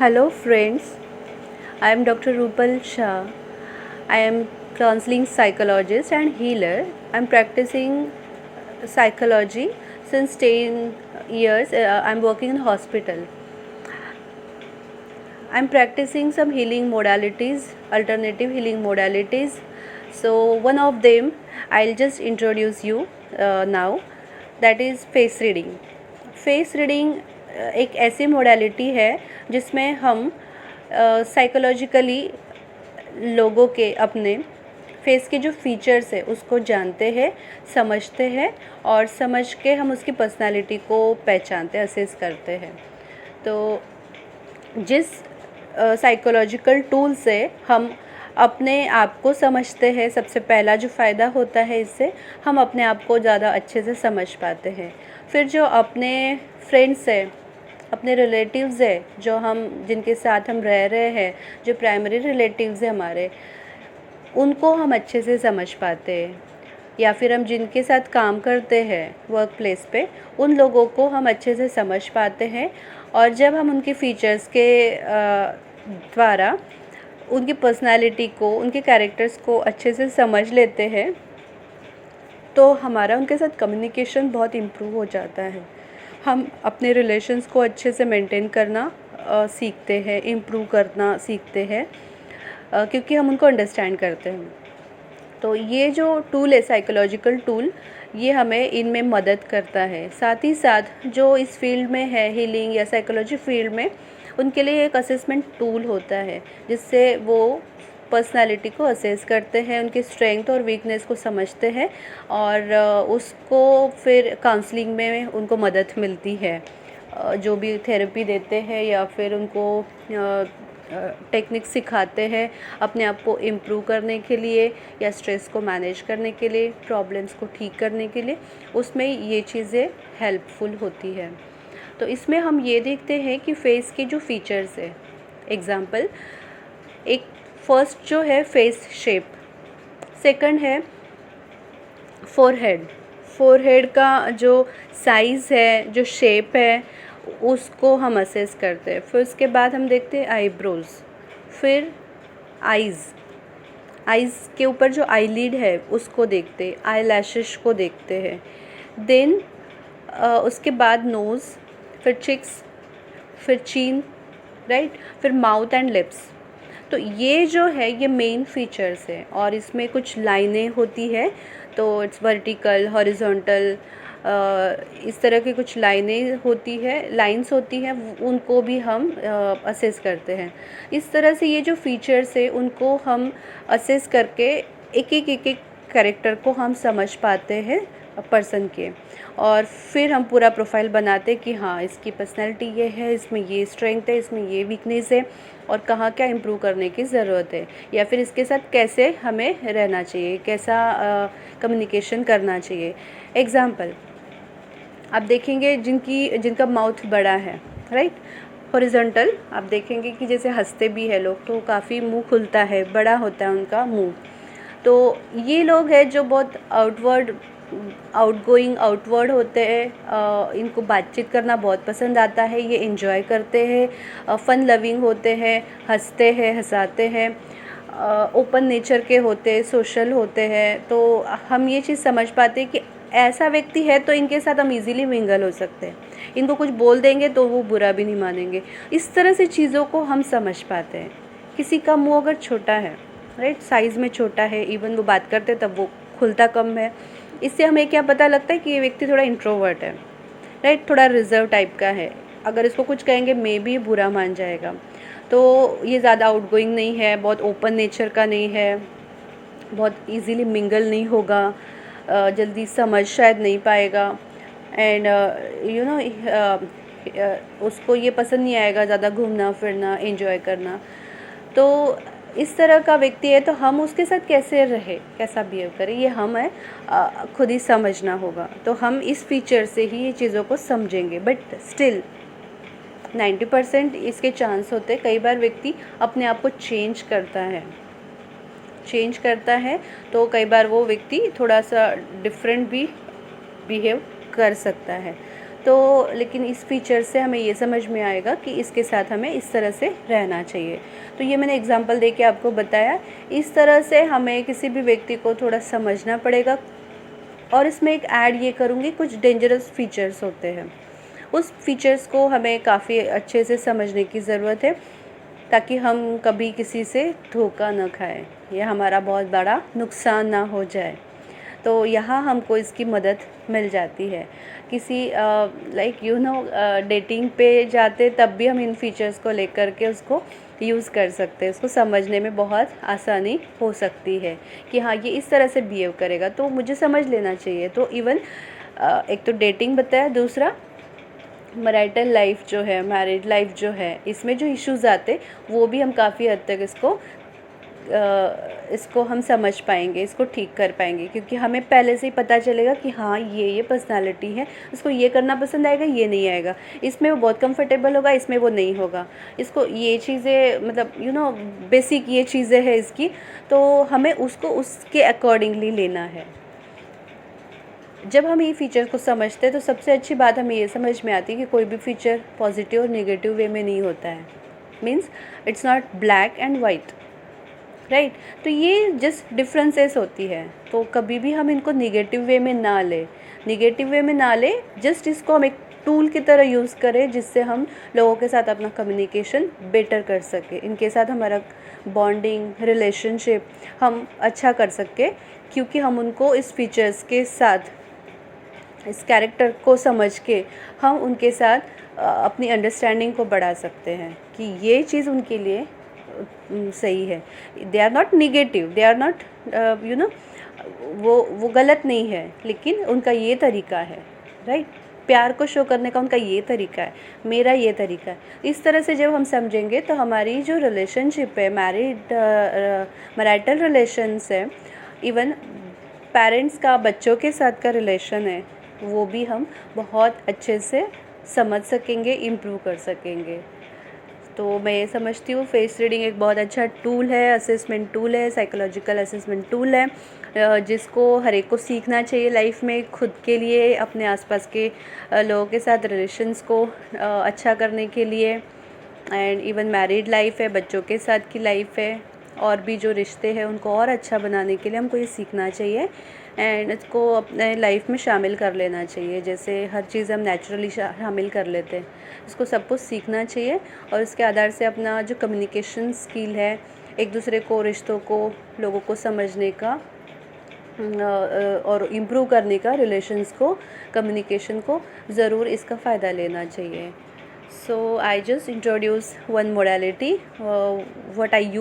Hello friends, I am Dr. Rupal Shah. I am counseling psychologist and healer. I am practicing psychology since 10 years. I am working in hospital. I am practicing some healing modalities, alternative healing modalities. So one of them I'll just introduce you now, that is face reading. Face reading एक ऐसी modality है जिसमें हम psychologically लोगों के अपने face के जो फीचर्स है उसको जानते हैं, समझते हैं और समझ के हम उसकी पर्सनालिटी को पहचानते हैं, असेस करते हैं। तो जिस साइकोलॉजिकल टूल से हम अपने आप को समझते हैं, सबसे पहला जो फ़ायदा होता है इससे हम अपने आप को ज़्यादा अच्छे से समझ पाते हैं। फिर जो अपने फ्रेंड्स है, अपने रिलेटिव्स है, जो हम जिनके साथ हम रह रहे हैं, जो प्राइमरी रिलेटिव्स हैं हमारे, उनको हम अच्छे से समझ पाते हैं। या फिर हम जिनके साथ काम करते हैं वर्क प्लेस पे, उन लोगों को हम अच्छे से समझ पाते हैं। और जब हम उनके फीचर्स के द्वारा उनकी पर्सनालिटी को, उनके कैरेक्टर्स को अच्छे से समझ लेते हैं तो हमारा उनके साथ कम्युनिकेशन बहुत इम्प्रूव हो जाता है। हम अपने रिलेशंस को अच्छे से मेंटेन करना सीखते हैं, इम्प्रूव करना सीखते हैं, क्योंकि हम उनको अंडरस्टैंड करते हैं। तो ये जो टूल है, साइकोलॉजिकल टूल, ये हमें इनमें मदद करता है। साथ ही साथ जो इस फील्ड में है, हीलिंग या साइकोलॉजी फील्ड में, उनके लिए एक असेसमेंट टूल होता है जिससे वो पर्सनालिटी को असेस करते हैं, उनकी स्ट्रेंथ और वीकनेस को समझते हैं और उसको फिर काउंसलिंग में उनको मदद मिलती है। जो भी थेरेपी देते हैं या फिर उनको टेक्निक सिखाते हैं अपने आप को इम्प्रूव करने के लिए या स्ट्रेस को मैनेज करने के लिए, प्रॉब्लम्स को ठीक करने के लिए, उसमें ये चीज़ें हेल्पफुल होती है। तो इसमें हम ये देखते हैं कि फेस के जो फीचर्स है, एग्जांपल, एक फर्स्ट जो है फेस शेप, सेकंड है फोरहेड। फोरहेड का जो साइज़ है, जो शेप है, उसको हम असेस करते हैं। फिर उसके बाद हम देखते हैं आईब्रोज़, फिर आइज़, आइज़ के ऊपर जो आईलिड है उसको देखते हैं, आई लैशेस को देखते हैं। देन उसके बाद नोज़, फिर चिक्स, फिर चीन, राइट, फिर माउथ एंड लिप्स। तो ये जो है ये मेन फीचर्स है और इसमें कुछ लाइनें होती है, तो इट्स वर्टिकल, हॉरिजॉन्टल, इस तरह की कुछ लाइनें होती है, लाइंस होती हैं, उनको भी हम असेस करते हैं। इस तरह से ये जो फीचर्स है उनको हम असेस करके एक एक कैरेक्टर को हम समझ पाते हैं पर्सन के, और फिर हम पूरा प्रोफाइल बनाते कि हाँ, इसकी पर्सनैलिटी ये है, इसमें ये स्ट्रेंथ है, इसमें ये वीकनेस है और कहाँ क्या इम्प्रूव करने की ज़रूरत है, या फिर इसके साथ कैसे हमें रहना चाहिए, कैसा कम्युनिकेशन करना चाहिए। एग्ज़ाम्पल आप देखेंगे जिनका माउथ बड़ा है, राइट, हॉरिजॉन्टल, आप देखेंगे कि जैसे हंसते भी है लोग तो काफ़ी मुंह खुलता है, बड़ा होता है उनका मुंह। तो ये लोग हैं जो बहुत आउटगोइंग, आउटवर्ड होते हैं, इनको बातचीत करना बहुत पसंद आता है, ये एंजॉय करते हैं, फ़न लविंग होते हैं, हंसते हैं, हंसाते हैं, ओपन नेचर के होते हैं, सोशल होते हैं। तो हम ये चीज़ समझ पाते हैं कि ऐसा व्यक्ति है तो इनके साथ हम इजीली मिंगल हो सकते हैं, इनको कुछ बोल देंगे तो वो बुरा भी नहीं मानेंगे। इस तरह से चीज़ों को हम समझ पाते हैं। किसी का मुंह अगर छोटा है, राइट, साइज़ में छोटा है, इवन वो बात करते तब वो खुलता कम है, इससे हमें क्या पता लगता है कि ये व्यक्ति थोड़ा इंट्रोवर्ट है, राइट, थोड़ा रिजर्व टाइप का है। अगर इसको कुछ कहेंगे मे बी बुरा मान जाएगा। तो ये ज़्यादा आउटगोइंग नहीं है, बहुत ओपन नेचर का नहीं है, बहुत इजीली मिंगल नहीं होगा, जल्दी समझ शायद नहीं पाएगा, एंड उसको ये पसंद नहीं आएगा ज़्यादा घूमना फिरना, एंजॉय करना। तो इस तरह का व्यक्ति है तो हम उसके साथ कैसे रहे, कैसा बिहेव करें, ये हमें खुद ही समझना होगा। तो हम इस फीचर से ही ये चीज़ों को समझेंगे। बट स्टिल 90% इसके चांस होते हैं। कई बार व्यक्ति अपने आप को चेंज करता है तो कई बार वो व्यक्ति थोड़ा सा डिफरेंट भी बिहेव कर सकता है। तो लेकिन इस फीचर से हमें ये समझ में आएगा कि इसके साथ हमें इस तरह से रहना चाहिए। तो ये मैंने एग्जांपल दे के आपको बताया। इस तरह से हमें किसी भी व्यक्ति को थोड़ा समझना पड़ेगा। और इसमें एक ऐड ये करूँगी, कुछ डेंजरस फीचर्स होते हैं, उस फीचर्स को हमें काफ़ी अच्छे से समझने की ज़रूरत है, ताकि हम कभी किसी से धोखा न खाएं या हमारा बहुत बड़ा नुकसान ना हो जाए। तो यहाँ हमको इसकी मदद मिल जाती है। किसी डेटिंग पे जाते तब भी हम इन फीचर्स को लेकर के उसको यूज़ कर सकते हैं। उसको समझने में बहुत आसानी हो सकती है कि हाँ, ये इस तरह से बिहेव करेगा तो मुझे समझ लेना चाहिए। तो इवन एक तो डेटिंग बताया, दूसरा मैरिटल लाइफ जो है, मैरिड लाइफ जो है, इसमें जो इश्यूज़ आते वो भी हम काफ़ी हद तक इसको हम समझ पाएंगे, इसको ठीक कर पाएंगे, क्योंकि हमें पहले से ही पता चलेगा कि हाँ, ये पर्सनालिटी है, इसको ये करना पसंद आएगा, ये नहीं आएगा, इसमें वो बहुत कंफर्टेबल होगा, इसमें वो नहीं होगा, इसको ये चीज़ें मतलब बेसिक ये चीज़ें हैं इसकी, तो हमें उसको उसके अकॉर्डिंगली लेना है। जब हम ये फ़ीचर को समझते हैं तो सबसे अच्छी बात हमें ये समझ में आती है कि कोई भी फ़ीचर पॉजिटिव और नेगेटिव वे में नहीं होता है। Means it's not black and white, right. तो ये जस्ट डिफरेंसेस होती है। तो कभी भी हम इनको निगेटिव वे में ना ले, जस्ट इसको हम एक टूल की तरह यूज़ करें, जिससे हम लोगों के साथ अपना कम्युनिकेशन बेटर कर सके, इनके साथ हमारा बॉन्डिंग रिलेशनशिप हम अच्छा कर सके, क्योंकि हम उनको इस फीचर्स के साथ, इस कैरेक्टर को समझ के हम उनके साथ अपनी अंडरस्टैंडिंग को बढ़ा सकते हैं कि ये चीज़ उनके लिए सही है। They are not negative, they are not वो गलत नहीं है, लेकिन उनका ये तरीका है, राइट। प्यार को शो करने का उनका ये तरीका है, मेरा ये तरीका है। इस तरह से जब हम समझेंगे तो हमारी जो रिलेशनशिप है, मैरिटल रिलेशंस है, इवन पेरेंट्स का बच्चों के साथ का रिलेशन है, वो भी हम बहुत अच्छे से समझ सकेंगे, इम्प्रूव कर सकेंगे। तो मैं ये समझती हूँ फेस रीडिंग एक बहुत अच्छा टूल है, असेसमेंट टूल है, साइकोलॉजिकल असेसमेंट टूल है, जिसको हर एक को सीखना चाहिए लाइफ में, खुद के लिए, अपने आसपास के लोगों के साथ रिलेशंस को अच्छा करने के लिए, एंड इवन मैरिड लाइफ है, बच्चों के साथ की लाइफ है, और भी जो रिश्ते हैं उनको और अच्छा बनाने के लिए हमको ये सीखना चाहिए एंड इसको अपने लाइफ में शामिल कर लेना चाहिए। जैसे हर चीज़ हम नेचुरली शामिल कर लेते हैं, इसको सब कुछ सीखना चाहिए और इसके आधार से अपना जो कम्युनिकेशन स्किल है, एक दूसरे को, रिश्तों को, लोगों को समझने का और इम्प्रूव करने का, रिलेशंस को, कम्युनिकेशन को, ज़रूर इसका फ़ायदा लेना चाहिए। So I just introduce one modality what I use